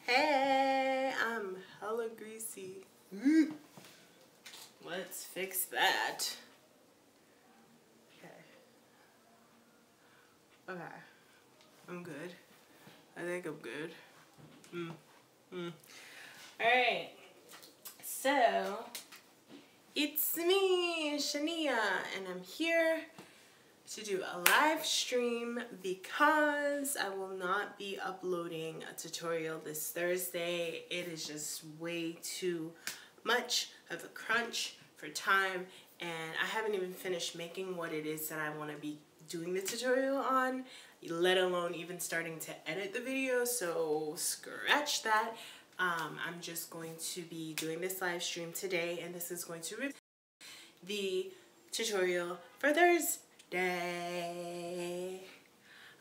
Hey, I'm hella greasy. Let's fix that. Okay. I'm good. I think I'm good. Alright. So, it's me, SHANiA, and I'm here to do a live stream because I will not be uploading a tutorial this Thursday. It is just way too much of a crunch for time, and I haven't even finished making what it is that I want to be doing the tutorial on, let alone even starting to edit the video, so scratch that. I'm just going to be doing this live stream today, and this is going to be the tutorial for Thursday.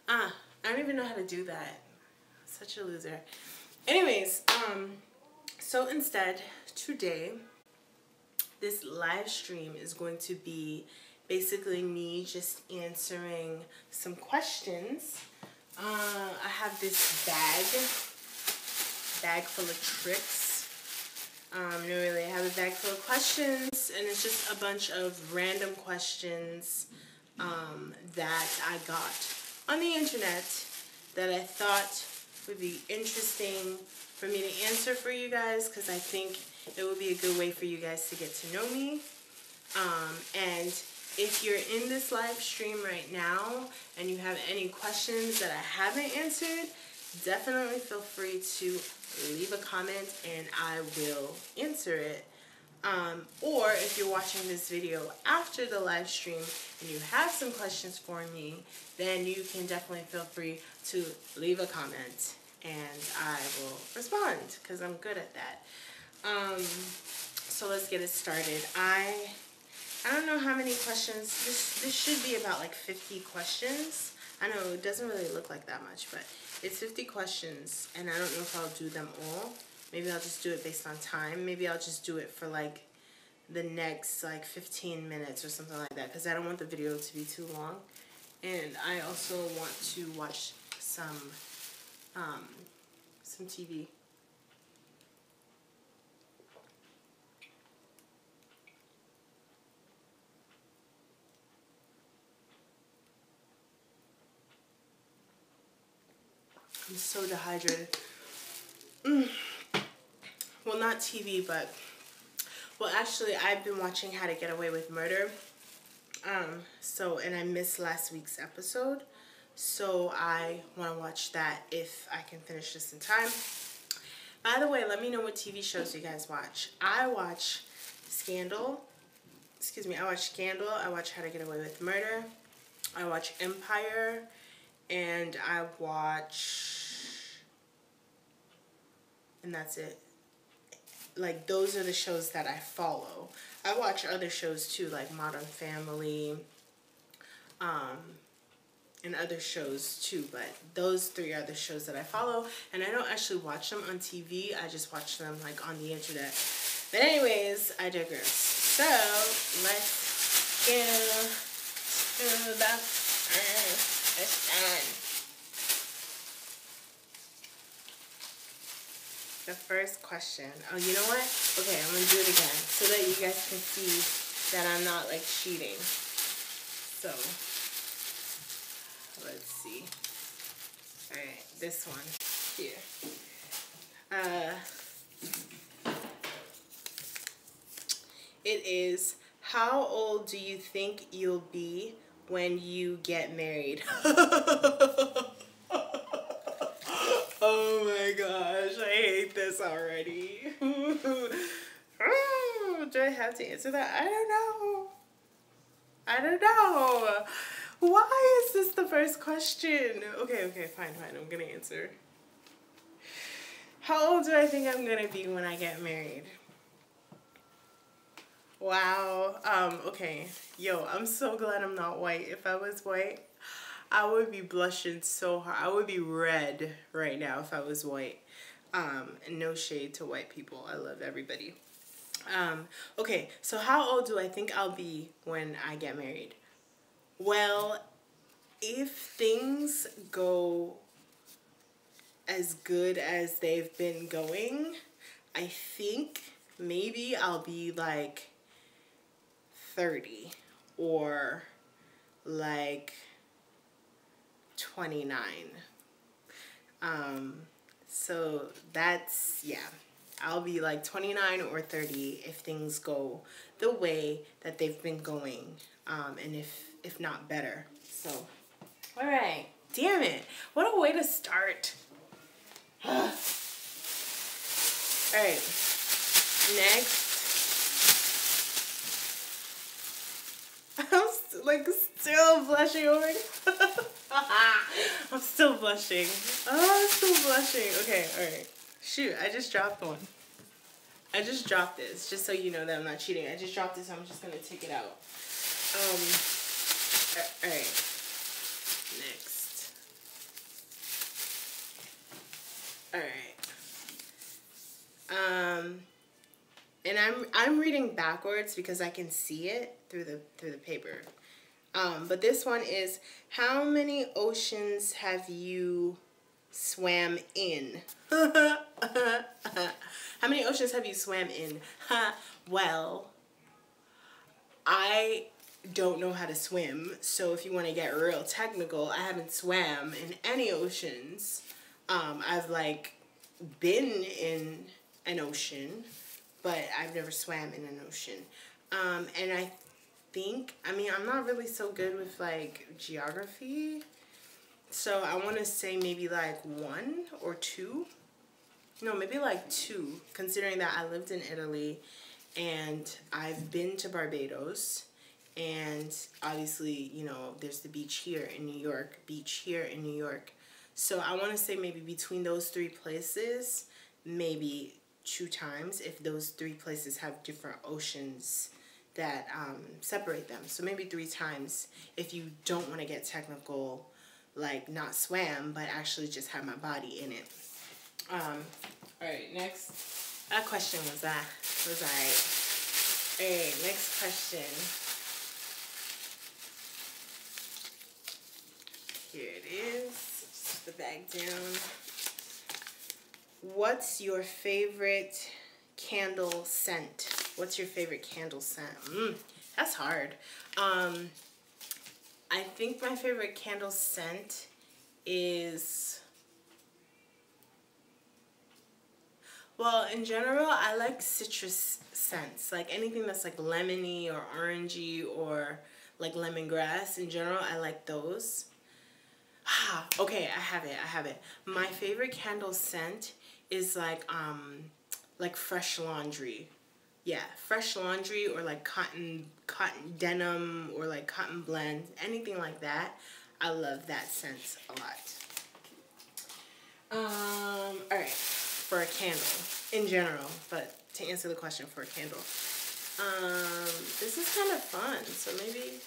I don't even know how to do that. Such a loser. Anyways, so instead, today, this live stream is going to be basically me just answering some questions. I have this bag full of tricks. No, really, I have a bag full of questions, and it's just a bunch of random questions that I got on the internet that I thought would be interesting for me to answer for you guys, because I think it would be a good way for you guys to get to know me. And if you're in this live stream right now and you have any questions that I haven't answered, definitely feel free to leave a comment and I will answer it. Or if you're watching this video after the live stream and you have some questions for me, then you can definitely feel free to leave a comment and I will respond, because I'm good at that. So let's get it started. I don't know how many questions. This should be about like 50 questions. I know it doesn't really look like that much, but it's 50 questions, and I don't know if I'll do them all. Maybe I'll just do it based on time. Maybe I'll just do it for like the next like 15 minutes or something like that, because I don't want the video to be too long. And I also want to watch some TV. I'm so dehydrated. Well, not TV, but, well, actually, I've been watching How to Get Away with Murder. And I missed last week's episode, so I want to watch that if I can finish this in time. By the way, let me know what TV shows you guys watch. I watch Scandal. I watch Scandal. I watch How to Get Away with Murder. I watch Empire. And I watch... and that's it. Like, those are the shows that I follow. I watch other shows too, like Modern Family, and other shows too, but those three are the shows that I follow, and I don't actually watch them on TV, I just watch them like on the internet. But anyways, I digress. So, let's go to the question. The first question. Oh, you know what? Okay, I'm going to do it again so that you guys can see that I'm not like cheating. So, let's see. Alright, this one here. It is, how old do you think you'll be when you get married? Oh my gosh, I hate this already. Do I have to answer that? I don't know. Why is this the first question? Okay, fine, I'm gonna answer. How old do I think I'm gonna be when I get married? Wow, okay. Yo, I'm so glad I'm not white. If I was white, I would be blushing so hard. I would be red right now if I was white. No shade to white people. I love everybody. Okay, so how old do I think I'll be when I get married? Well, if things go as good as they've been going, I think maybe I'll be like 30 or like 29. So that's, yeah, I'll be like 29 or 30 if things go the way that they've been going, and if not better. So, all right, damn it, what a way to start. All right, next. I'm still blushing over it. I'm still blushing. Oh, I'm still blushing. Okay, alright. Shoot, I just dropped one. I just dropped this, just so you know that I'm not cheating. I just dropped this, so I'm just gonna take it out. Alright. Next. Alright. And I'm reading backwards because I can see it through the paper. But this one is, how many oceans have you swam in? How many oceans have you swam in? Well, I don't know how to swim, so if you want to get real technical, I haven't swam in any oceans. I've like been in an ocean, but I've never swam in an ocean. And I think, I mean, I'm not really so good with like geography, so I want to say maybe like 1 or 2. No, maybe like 2, considering that I lived in Italy and I've been to Barbados, and obviously, you know, there's the beach here in New York, So I want to say maybe between those 3 places, maybe 2 times, if those 3 places have different oceans that separate them. So maybe 3 times if you don't want to get technical, like not swam, but actually just have my body in it. Alright, next. That question was alright. Alright, next question. Here it is. Just put the bag down. What's your favorite candle scent? What's your favorite candle scent? That's hard. I think my favorite candle scent is, well, in general, I like citrus scents. Like anything that's like lemony or orangey or like lemongrass. In general, I like those. Okay, I have it. My favorite candle scent is like fresh laundry. Yeah, fresh laundry, or like cotton denim, or like cotton blend, anything like that. I love that scent a lot. Alright, for a candle in general, but to answer the question for a candle. This is kind of fun, so maybe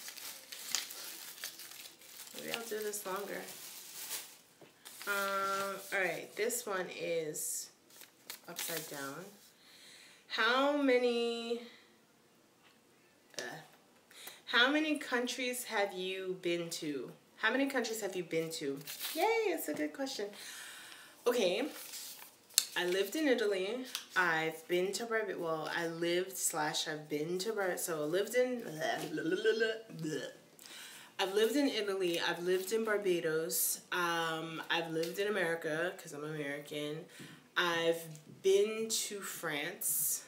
I'll do this longer. Alright, this one is upside down. How many countries have you been to? How many countries have you been to? Yay, it's a good question. Okay, I lived in Italy. I've been to Barbados. Well, I've been to Barbados. So I've lived in Italy. I've lived in Barbados. I've lived in America because I'm American. I've been to France.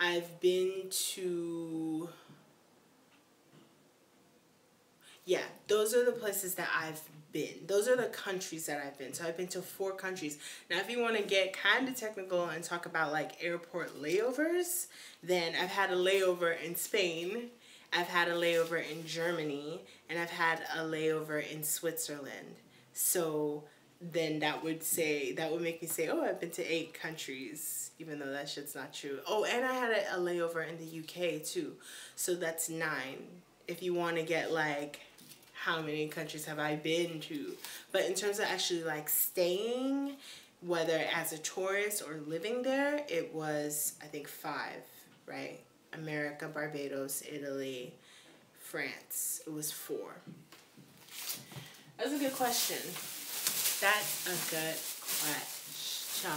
I've been to, yeah, those are the places that I've been. Those are the countries that I've been. So I've been to 4 countries. Now, if you want to get kind of technical and talk about like airport layovers, then I've had a layover in Spain. I've had a layover in Germany, and I've had a layover in Switzerland. So then that would make me say, oh, I've been to 8 countries, even though that shit's not true. Oh, and I had a layover in the UK too. So that's 9. If you want to get like, how many countries have I been to? But in terms of actually like staying, whether as a tourist or living there, it was, I think, 5, right? America, Barbados, Italy, France. It was 4. That's a good question. That's a good question.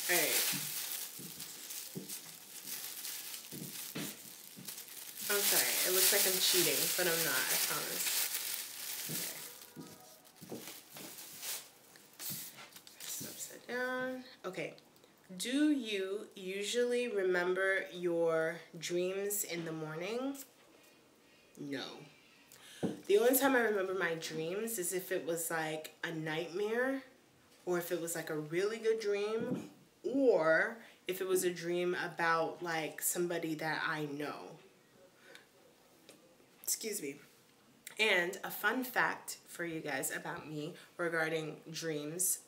Alright. I'm sorry. It looks like I'm cheating, but I'm not, I promise. Okay. It's upside down. Okay. Do you usually remember your dreams in the morning? No. The only time I remember my dreams is if it was like a nightmare, or if it was like a really good dream, or if it was a dream about like somebody that I know. Excuse me. And a fun fact for you guys about me regarding dreams,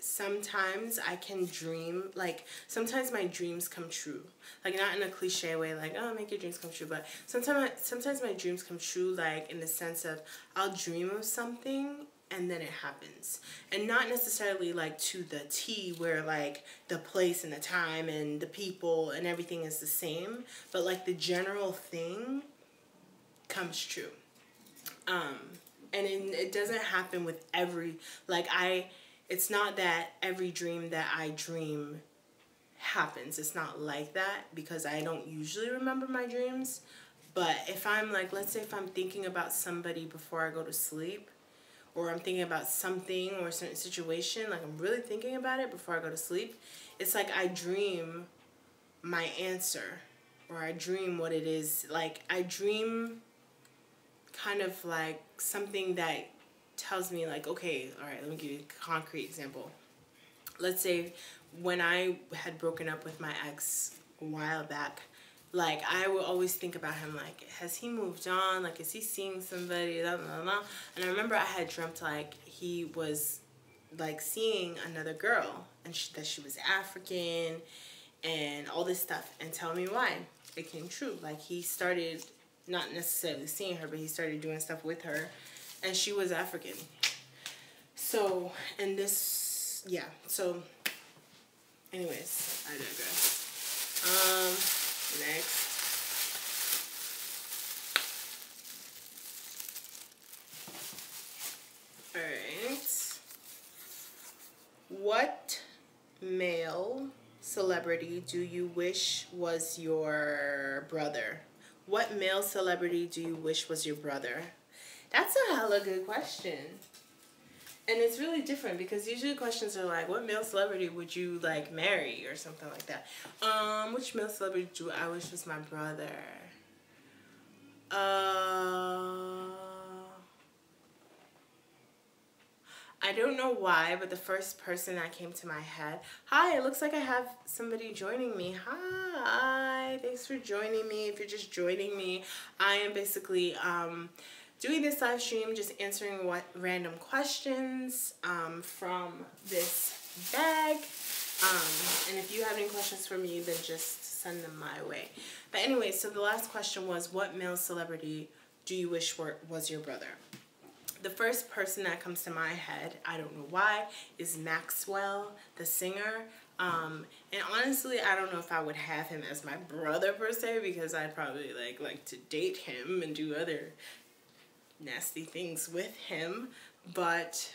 sometimes I can dream, like, sometimes my dreams come true. Like, not in a cliche way, like, oh, make your dreams come true, but sometimes my dreams come true, like, in the sense of I'll dream of something and then it happens. And not necessarily, like, to the T where, like, the place and the time and the people and everything is the same, but, like, the general thing comes true. And it doesn't happen with every, like, it's not that every dream that I dream happens. It's not like that because I don't usually remember my dreams. But if I'm like, let's say if I'm thinking about somebody before I go to sleep, or I'm thinking about something or a certain situation, like I'm really thinking about it before I go to sleep, it's like I dream my answer, or I dream what it is. Like I dream kind of like something that tells me like, okay, all right, let me give you a concrete example. Let's say when I had broken up with my ex a while back, like I would always think about him, like, has he moved on? Like, is he seeing somebody? Blah, blah, blah. And I remember I had dreamt like he was like seeing another girl, and that she was African and all this stuff. And tell me why. It came true. Like he started not necessarily seeing her, but he started doing stuff with her, and she was African. So, and this, yeah, so, anyways, I digress. Next. Alright. What male celebrity do you wish was your brother? What male celebrity do you wish was your brother? That's a hella good question. And it's really different because usually questions are like, what male celebrity would you like marry or something like that. Which male celebrity do I wish was my brother? I don't know why, but the first person that came to my head, hi, it looks like I have somebody joining me. Hi, thanks for joining me. If you're just joining me, I am basically doing this live stream, just answering random questions from this bag. And if you have any questions for me, then just send them my way. But anyway, so the last question was, what male celebrity do you wish was your brother? The first person that comes to my head, I don't know why, is Maxwell, the singer. And honestly, I don't know if I would have him as my brother per se, because I'd probably like to date him and do other nasty things with him. But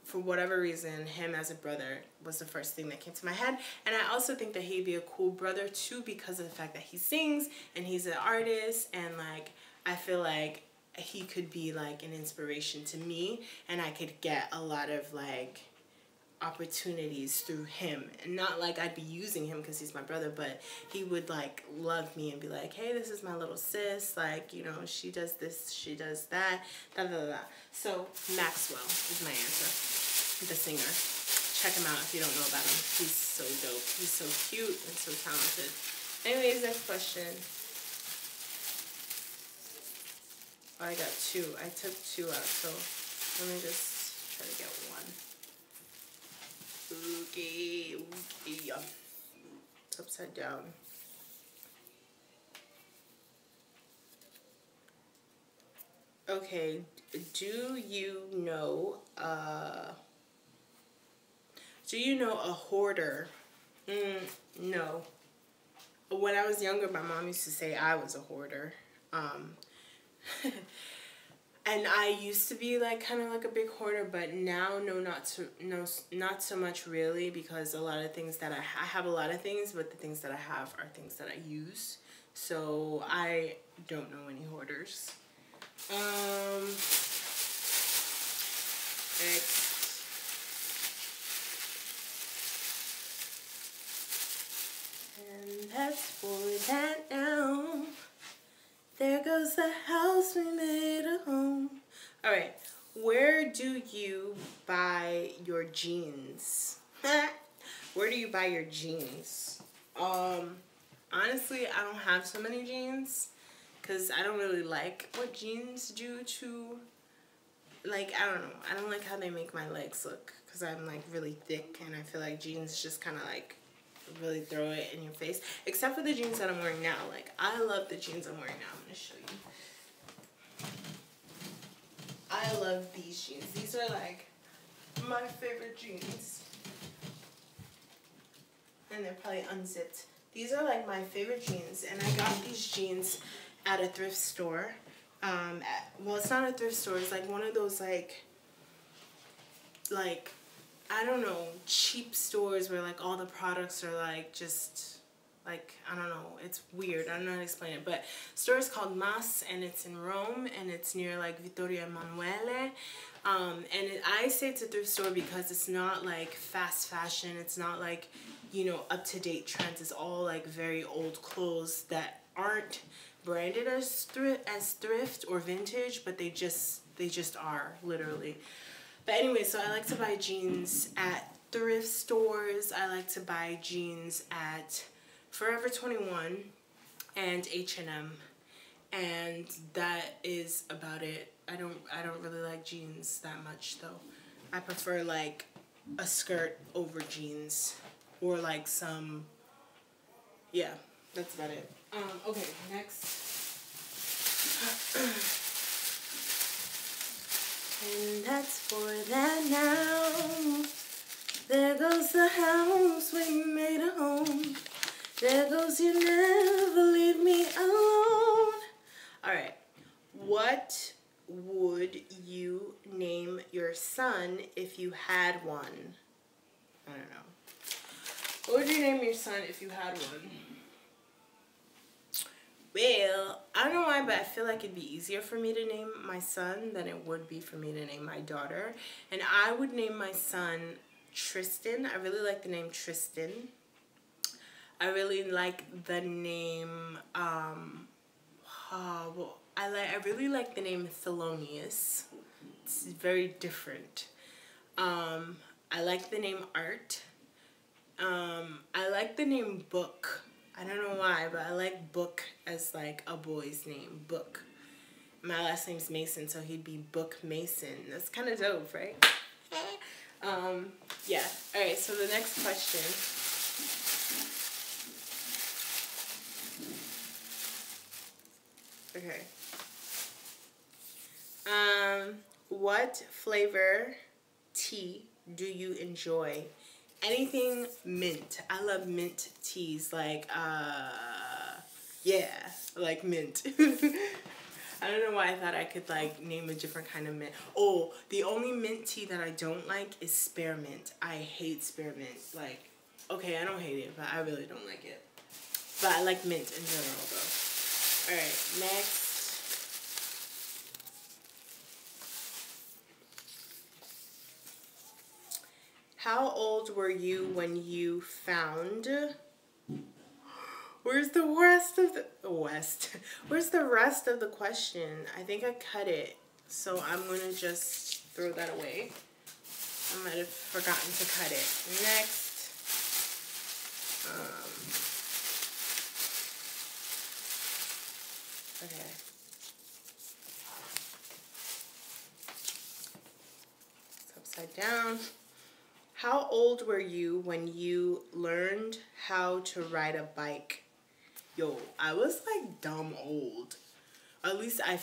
for whatever reason, him as a brother was the first thing that came to my head. And I also think that he'd be a cool brother too, because of the fact that he sings and he's an artist, and like I feel like he could be like an inspiration to me, and I could get a lot of like opportunities through him. And not like I'd be using him because he's my brother, but he would like love me and be like, hey, this is my little sis, like, you know, she does this, she does that, da da da da. So Maxwell is my answer, the singer. Check him out if you don't know about him. He's so dope. He's so cute and so talented. Anyways, next question. Oh, I got two. I took two out, so let me just try to get one. Okay, yeah. It's upside down. Okay, do you know a hoarder? No. When I was younger, my mom used to say I was a hoarder. And I used to be like kind of like a big hoarder, but now not so much really, because a lot of things that I have a lot of things, but the things that I have are things that I use. So I don't know any hoarders. Next. And that's for that now. There goes the house we made a home. All right, where do you buy your jeans? Where do you buy your jeans? Honestly, I don't have so many jeans because I don't really like what jeans do to, like, I don't know. I don't like how they make my legs look because I'm like really thick, and I feel like jeans just kind of like really throw it in your face, except for the jeans that I'm wearing now. Like, I love the jeans I'm wearing now. I'm gonna show you. I love these jeans. These are like my favorite jeans, and they're probably unzipped. These are like my favorite jeans, and I got these jeans at a thrift store. Well, it's not a thrift store. It's like one of those like I don't know, cheap stores where like all the products are like just like, I don't know, it's weird. I don't know how to explain it, but the store is called Mas, and it's in Rome, and it's near like Vittorio Emanuele. I say it's a thrift store because it's not like fast fashion. It's not like, you know, up-to-date trends. It's all like very old clothes that aren't branded as thrift or vintage, but they just are, literally. But anyway, so I like to buy jeans at thrift stores. I like to buy jeans at Forever 21 and H&M, and that is about it. I don't really like jeans that much though. I prefer like a skirt over jeans, or like some, yeah, that's about it. Okay, next. And that's for that now. There goes the house we made a home. There goes you never leave me alone. Alright. What would you name your son if you had one? I don't know. What would you name your son if you had one? Well, I don't know why, but I feel like it'd be easier for me to name my son than it would be for me to name my daughter. And I would name my son Tristan. I really like the name Tristan. I really like the name, I really like the name Thelonious. It's very different. I like the name Art. I like the name Book. I don't know why, but I like Book as like a boy's name, Book. My last name's Mason, so he'd be Book Mason. That's kind of dope, right? Yeah. All right, so the next question. Okay. What flavor tea do you enjoy? Anything mint. I love mint teas. Like, yeah, like mint. I don't know why I thought I could, like, name a different kind of mint. Oh, the only mint tea that I don't like is spearmint. I hate spearmint. Like, okay, I don't hate it, but I really don't like it. But I like mint in general, though. Alright, next. How old were you when you found... Where's the rest of the... Where's the rest of the question? I think I cut it. So I'm going to just throw that away. I might have forgotten to cut it. Next. Okay. It's upside down. How old were you when you learned how to ride a bike? Yo, I was like dumb old. At least I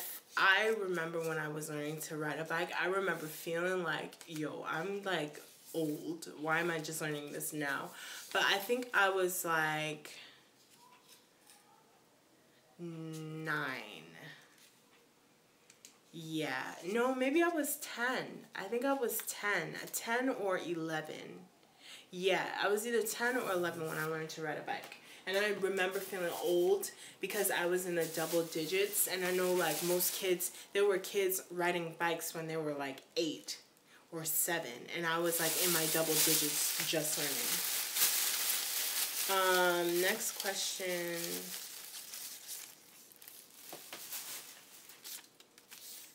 remember when I was learning to ride a bike, I remember feeling like, yo, I'm like old. Why am I just learning this now? But I think I was like 9. Yeah. No, maybe I was 10. I think I was 10. 10 or 11. Yeah, I was either 10 or 11 when I learned to ride a bike. And I remember feeling old because I was in the double digits. And I know, like, most kids, there were kids riding bikes when they were, like, 8 or 7. And I was, like, in my double digits just learning. Next question.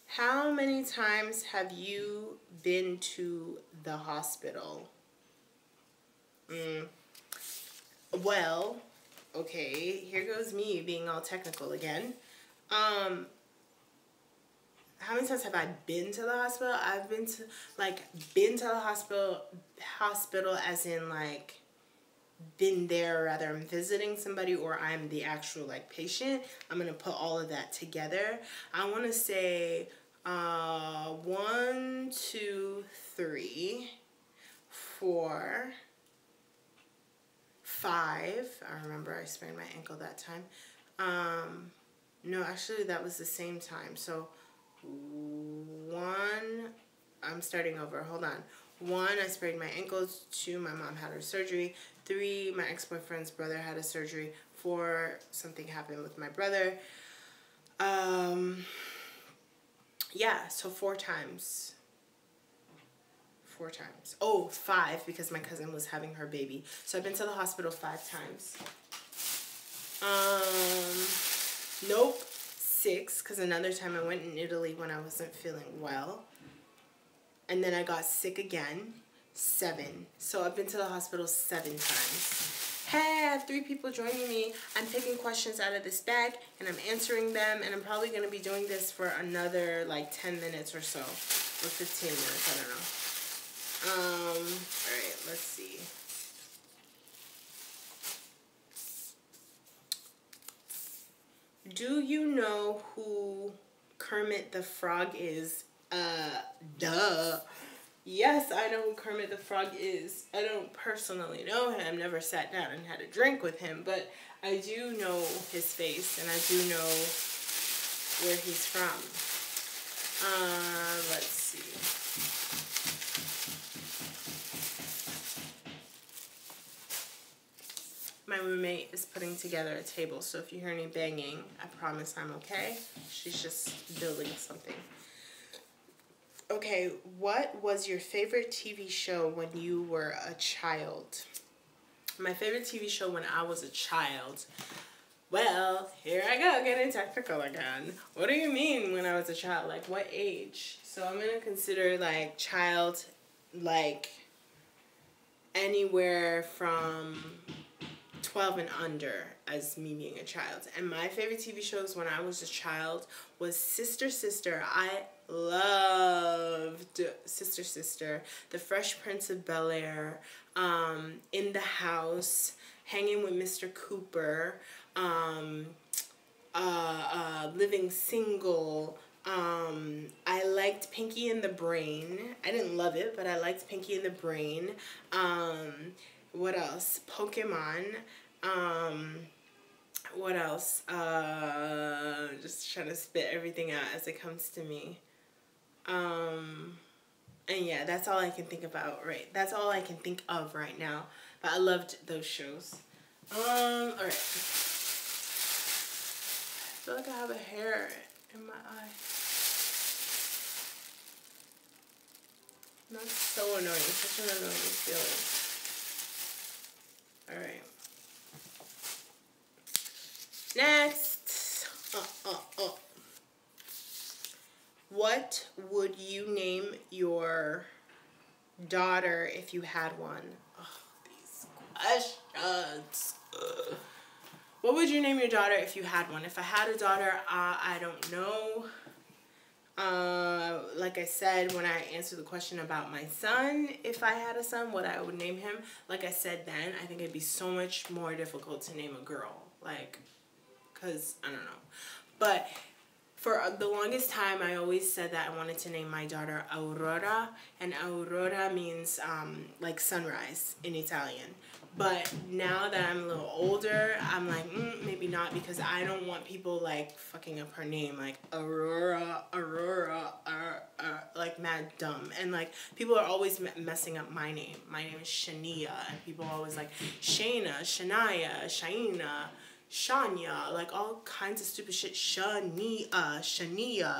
How many times have you been to the hospital? Well, okay, here goes me being all technical again. How many times have I been to the hospital? I've been to the hospital as in, like, been there, rather I'm visiting somebody or I'm the actual, like, patient. I'm going to put all of that together. I want to say 1, 2, 3, 4, 5. I remember I sprained my ankle that time. No, actually that was the same time. So 1, I'm starting over. Hold on. 1, I sprained my ankles. 2, my mom had her surgery. 3, my ex-boyfriend's brother had a surgery. 4, something happened with my brother. Yeah, so 4 times. 4 times. Oh, 5 because my cousin was having her baby. So I've been to the hospital 5 times. Nope. 6 because another time I went in Italy when I wasn't feeling well. And then I got sick again. 7. So I've been to the hospital 7 times. Hey, I have 3 people joining me. I'm picking questions out of this bag and I'm answering them. And I'm probably going to be doing this for another like 10 minutes or so. Or 15 minutes, I don't know. Alright, let's see. Do you know who Kermit the Frog is? Duh. Yes, I know who Kermit the Frog is. I don't personally know him, never sat down and had a drink with him, but I do know his face and I do know where he's from. Let's see. My roommate is putting together a table, so if you hear any banging, I promise I'm okay. She's just building something. Okay, what was your favorite TV show when you were a child? My favorite TV show when I was a child. Well, here I go, getting technical again. What do you mean when I was a child? Like, what age? So I'm going to consider, like, child, like, anywhere from 12 and under as me being a child. And my favorite TV shows when I was a child was Sister Sister. I loved Sister Sister, The Fresh Prince of Bel-Air, In the House, Hanging with Mr. Cooper, Living Single. I liked Pinky and the Brain. I didn't love it, but I liked Pinky and the Brain. What else? Pokemon. What else? Just trying to spit everything out as it comes to me. And yeah, that's all I can think about, right? That's all I can think of right now. But I loved those shows. Alright. I feel like I have a hair in my eye. That's so annoying. Such an annoying feeling. Alright. Next. What would you name your daughter if you had one? Oh, these questions. What would you name your daughter if you had one? If I had a daughter, I don't know. Like I said, when I answered the question about my son, if I had a son, what I would name him, like I said then, I think it'd be so much more difficult to name a girl. Like, because, I don't know. But for the longest time, I always said that I wanted to name my daughter Aurora. And Aurora means, like, sunrise in Italian. But now that I'm a little older, I'm like, maybe not, because I don't want people like fucking up her name, like Aurora, like mad dumb. And like people are always messing up my name. My name is SHANiA, and people are always like SHANiA, SHANiA, like all kinds of stupid shit. SHANiA.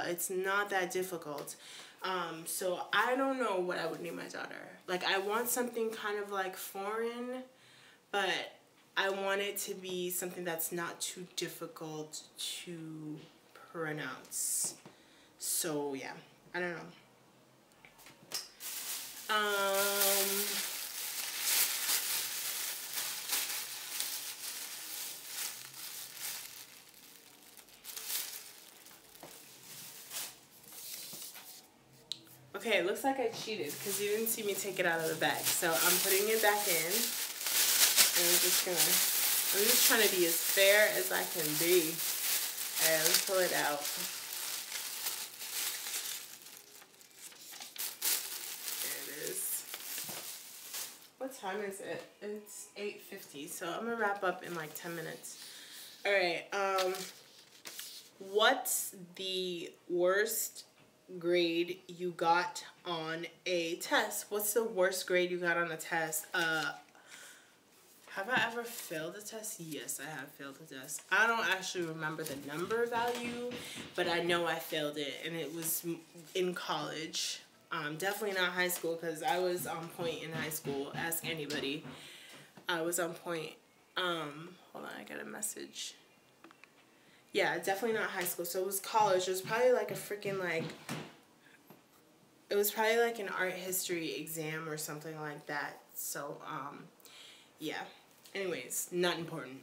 It's not that difficult. So I don't know what I would name my daughter. Like, I want something kind of like foreign, but I want it to be something that's not too difficult to pronounce. So yeah, I don't know. Okay, it looks like I cheated because you didn't see me take it out of the bag. So I'm putting it back in. And I'm just trying to be as fair as I can be. Alright, let's pull it out. There it is. What time is it? It's 8:50, so I'm gonna wrap up in like 10 minutes. Alright, what's the worst grade you got on a test? What's the worst grade you got on a test? Have I ever failed a test? Yes, I have failed a test. I don't actually remember the number value, but I know I failed it, and it was in college. Definitely not high school, because I was on point in high school. Ask anybody. I was on point. Hold on, I got a message. Yeah, definitely not high school. So it was college. It was probably like a freaking like, it was probably like an art history exam or something like that. So, yeah. Anyways, not important.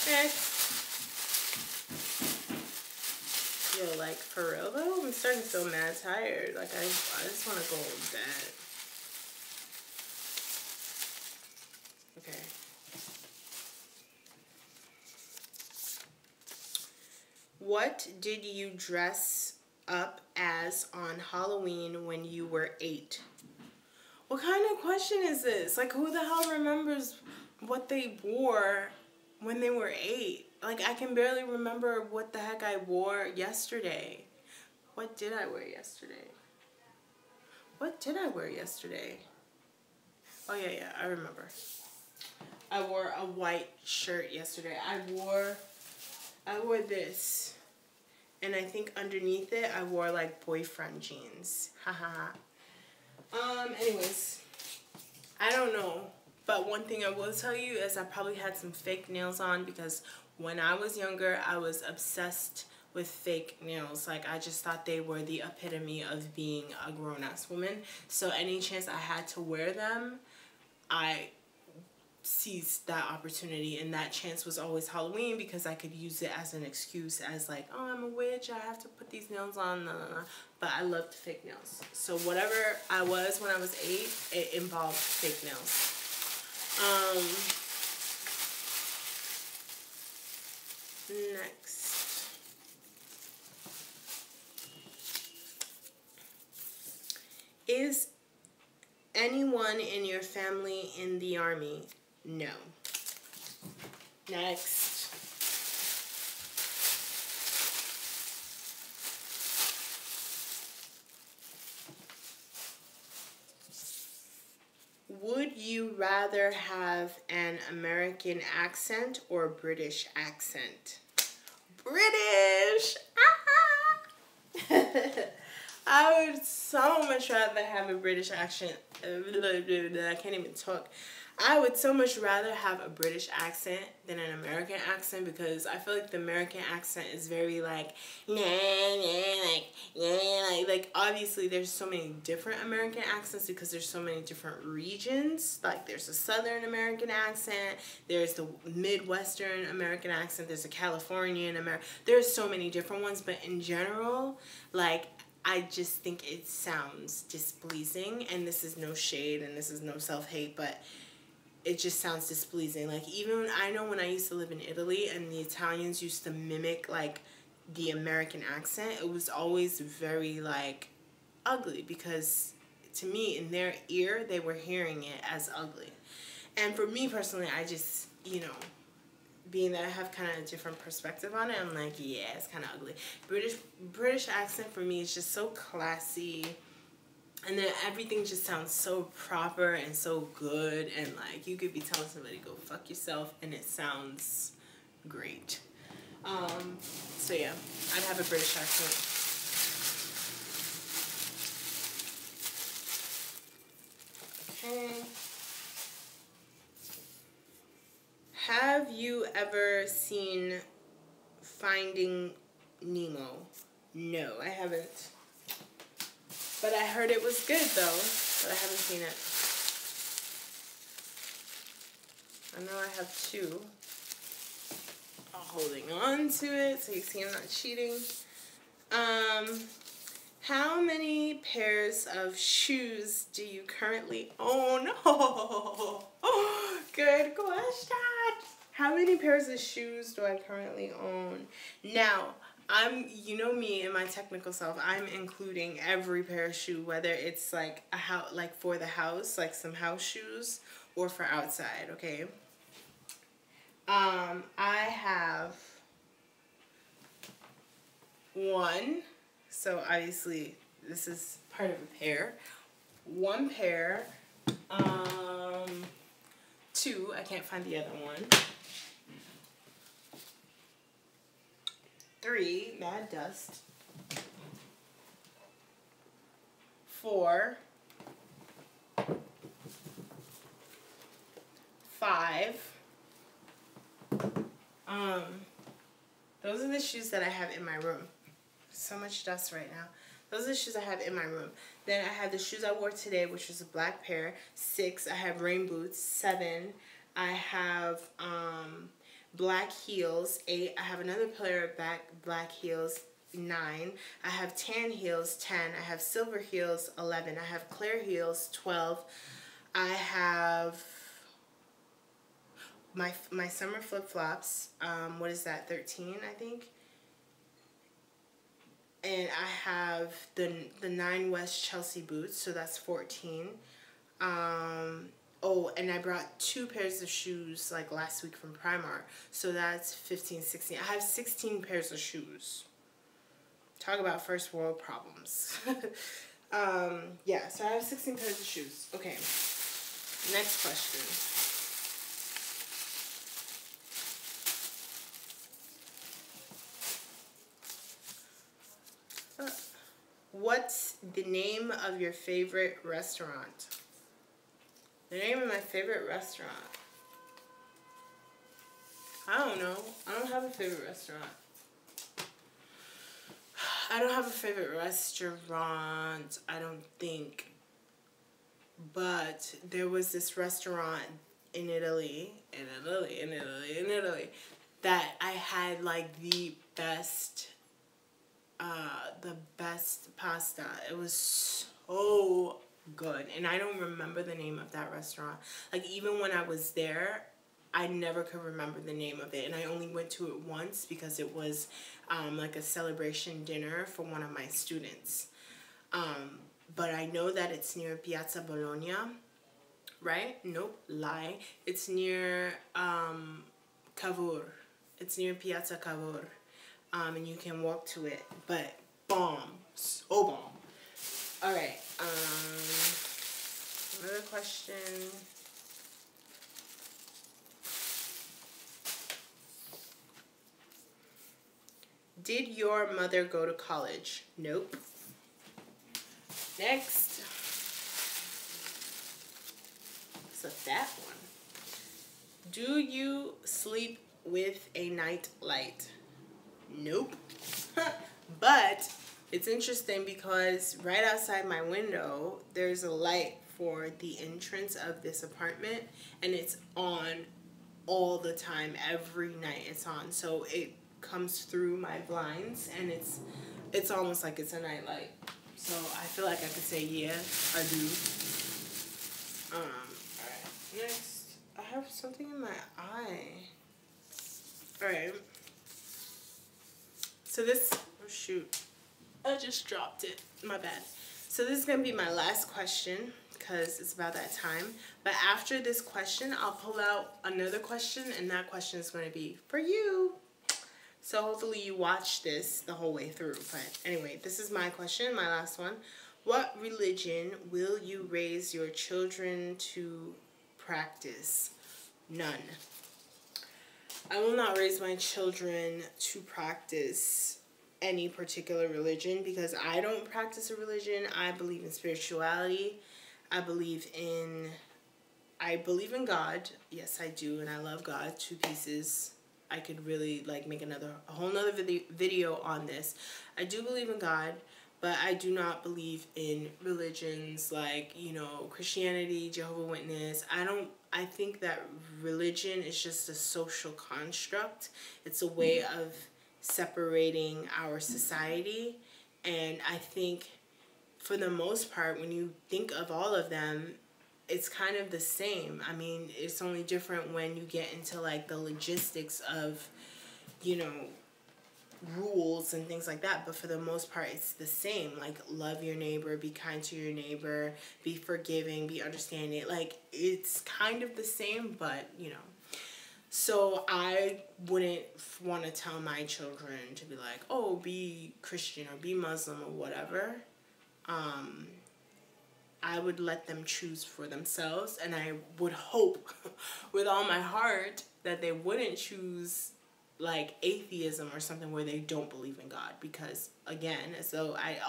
Next. Yo, like, for real though? I'm starting to feel mad tired. Like, I just want to go to bed. Okay. What did you dress up as on Halloween when you were 8? What kind of question is this? Like, who the hell remembers what they wore when they were 8? Like, I can barely remember what the heck I wore yesterday. What did I wear yesterday? What did I wear yesterday? Oh, yeah, I remember. I wore a white shirt yesterday. I wore this. And I think underneath it, I wore, like, boyfriend jeans. Haha. Anyways, I don't know. But one thing I will tell you is I probably had some fake nails on, because when I was younger, I was obsessed with fake nails. Like, I just thought they were the epitome of being a grown-ass woman. So any chance I had to wear them, I seized that opportunity, and that chance was always Halloween, because I could use it as an excuse, as like, oh, I'm a witch, I have to put these nails on, but I loved fake nails. So whatever I was when I was 8, it involved fake nails. Next. Is anyone in your family in the Army? No. Next. Would you rather have an American accent or British accent? British! I would so much rather have a British accent. I can't even talk. I would so much rather have a British accent than an American accent, because I feel like the American accent is very like, like obviously there's so many different American accents because there's so many different regions. Like, there's a Southern American accent, there's the Midwestern American accent, there's a Californian American, there's so many different ones, but in general, like, I just think it sounds displeasing, and this is no shade and this is no self-hate, but it just sounds displeasing. Like, even I know when I used to live in Italy and the Italians used to mimic like the American accent, it was always very like ugly, because to me, in their ear, they were hearing it as ugly. And for me personally, I just, you know, being that I have kind of a different perspective on it, I'm like, yeah, it's kind of ugly. British accent for me is just so classy. And then everything just sounds so proper and so good. And like, you could be telling somebody, go fuck yourself, and it sounds great. So yeah, I'd have a British accent. Okay. Have you ever seen Finding Nemo? No, I haven't. But I heard it was good though, but I haven't seen it. I know I have two. I'm holding on to it so you see I'm not cheating. How many pairs of shoes do you currently own? Oh, good question. How many pairs of shoes do I currently own? Now, you know me and my technical self, I'm including every pair of shoe, whether it's like like for the house, like some house shoes, or for outside, okay? I have one, so obviously this is part of a pair. One pair, two, I can't find the other one. Three, Mad Dust. Four. Five. Those are the shoes that I have in my room. So much dust right now. Those are the shoes I have in my room. Then I have the shoes I wore today, which was a black pair. 6, I have rain boots. 7, I have black heels. 8, I have another pair of black heels. 9, I have tan heels. 10, I have silver heels. 11, I have clear heels. 12, I have my summer flip-flops. What is that, 13, I think? And I have the 9 West Chelsea boots, so that's 14. Oh, and I brought 2 pairs of shoes like last week from Primark, so that's 15, 16. I have 16 pairs of shoes. Talk about first world problems. Yeah, so I have 16 pairs of shoes. Okay, next question. What's the name of your favorite restaurant? The name of my favorite restaurant? I don't know. I don't have a favorite restaurant. I don't have a favorite restaurant, I don't think. But there was this restaurant in Italy, that I had like the best pasta. It was so good, and I don't remember the name of that restaurant. Like, even when I was there, I never could remember the name of it, and I only went to it once because it was like a celebration dinner for one of my students. But I know that it's near Piazza Bologna, right? Nope, lie. It's near Cavour. It's near Piazza Cavour. And you can walk to it, but bomb, so bomb. All right, another question. Did your mother go to college? Nope. Next. It's a fat one. Do you sleep with a night light? Nope. But it's interesting because right outside my window, there's a light for the entrance of this apartment, and it's on all the time. Every night it's on. So it comes through my blinds, and it's almost like it's a night light. So I feel like I could say, yeah, I do. Alright. Next, I have something in my eye. Alright. So this, oh shoot. I just dropped it. My bad. So this is going to be my last question because it's about that time. But after this question, I'll pull out another question, and that question is going to be for you. So hopefully you watch this the whole way through. But anyway, this is my question, my last one. What religion will you raise your children to practice? None. I will not raise my children to practice any particular religion because I don't practice a religion. I believe in spirituality. I believe in God. Yes, I do, and I love God. Two pieces. I could really like make a whole nother video on this. I do believe in God, but I do not believe in religions like, you know, Christianity, Jehovah's Witness. I think that religion is just a social construct. It's a way of separating our society. And I think for the most part, when you think of all of them, it's kind of the same. I mean, it's only different when you get into like the logistics of, you know, rules and things like that, but for the most part it's the same. Like, love your neighbor, be kind to your neighbor, be forgiving, be understanding. Like, it's kind of the same, but you know. So I wouldn't want to tell my children to be like, oh, be Christian or be Muslim or whatever. I would let them choose for themselves, and I would hope with all my heart that they wouldn't choose like atheism or something where they don't believe in God, because again,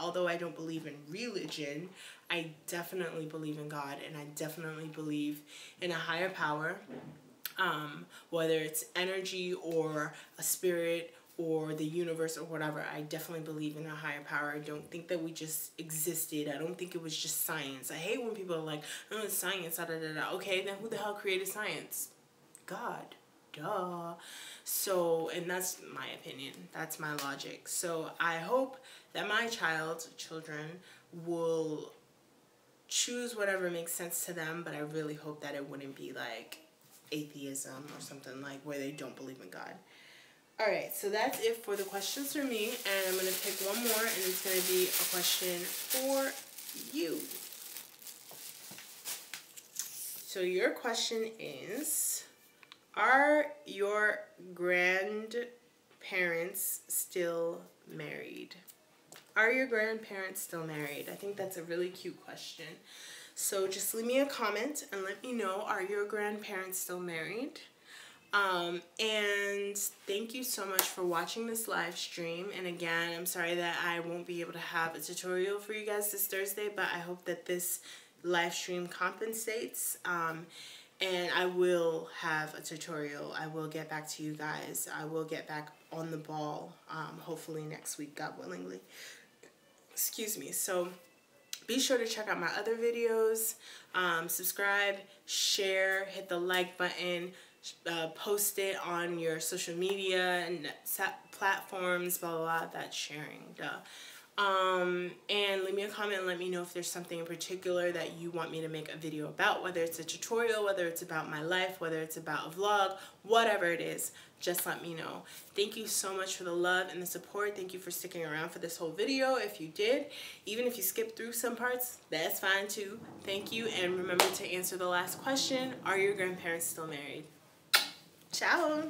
although I don't believe in religion, I definitely believe in God, and I definitely believe in a higher power, whether it's energy or a spirit or the universe or whatever. I definitely believe in a higher power. I don't think that we just existed. I don't think it was just science. I hate when people are like, oh, it's science, da da da da. Okay, then who the hell created science? God. Duh. So, and that's my opinion. That's my logic. So I hope that my children will choose whatever makes sense to them, but I really hope that it wouldn't be like atheism or something like where they don't believe in God. Alright, so that's it for the questions for me, and I'm going to pick one more, and it's going to be a question for you. So your question is, are your grandparents still married? Are your grandparents still married? I think that's a really cute question. So just leave me a comment and let me know, are your grandparents still married? And thank you so much for watching this live stream. And again, I'm sorry that I won't be able to have a tutorial for you guys this Thursday, but I hope that this live stream compensates. And I will have a tutorial. I will get back to you guys. I will get back on the ball, hopefully next week, God willingly. Excuse me. So be sure to check out my other videos. Subscribe, share, hit the like button, post it on your social media and platforms, blah, blah, blah. That's sharing, duh. And leave me a comment and let me know if there's something in particular that you want me to make a video about, whether it's a tutorial, whether it's about my life, whether it's about a vlog, whatever it is, just let me know. Thank you so much for the love and the support. Thank you for sticking around for this whole video. If you did, even if you skipped through some parts, that's fine too. Thank you, and remember to answer the last question, are your grandparents still married? Ciao!